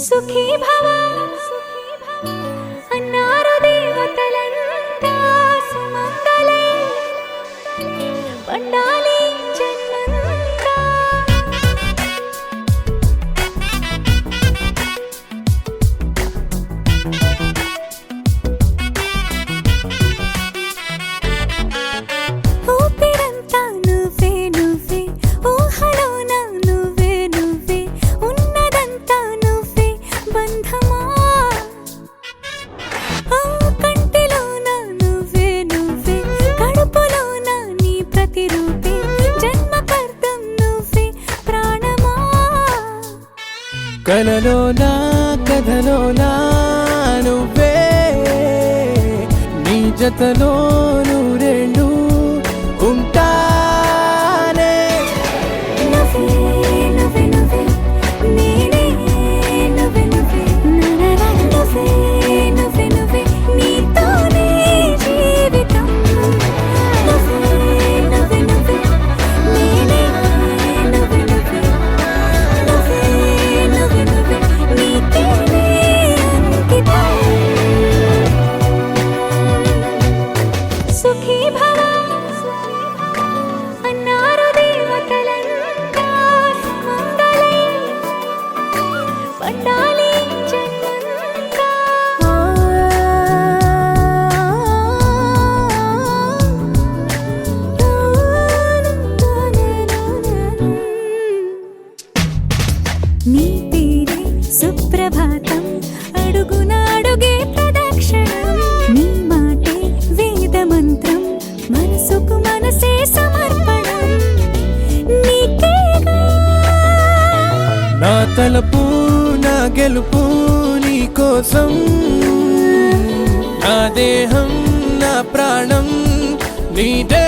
సుఖీ భవ అన్నారు దేవతలంతా సుమంగళై పండాలి జన్మంతా. ఊపిరంతా నువ్వే నువ్వే ఊహలోన నువ్వే నువ్వే ఉన్నదంతా నువ్వే బంధమా. కంటిలోన నువ్వే నువ్వే కడుపులోన నీ ప్రతిరూపే జన్మకర్తం నువ్వే ప్రాణమా. కలలోనా కథలోనా నువ్వే నీ జతలో నూరేళ్ళు ఉంటానే. నువ్వే నువ్వే నువ్వే నేనే నువ్వే నువ్వే నననా నువ్వే నువ్వే నువ్వే నీతోనే జీవితం. నువ్వే నువ్వే నువ్వే నేనే నువ్వే నువ్వే నువ్వే నువ్వే నువ్వే నీకేనే అంకితం. సుఖీ భవ అన్నారు దేవతలంతా సుమంగళై పండాలి జన్మంతా. నీ పేరే సుప్రభాతం అడుగున అడుగే ప్రదక్షిణం. నీ మాటే వేద మంత్రం మనసుకు మనసే సమర్పణం. నీకేగా నా తలపు నా గెలుపు నీ కోసం, నా దేహం నా ప్రాణం నీదే.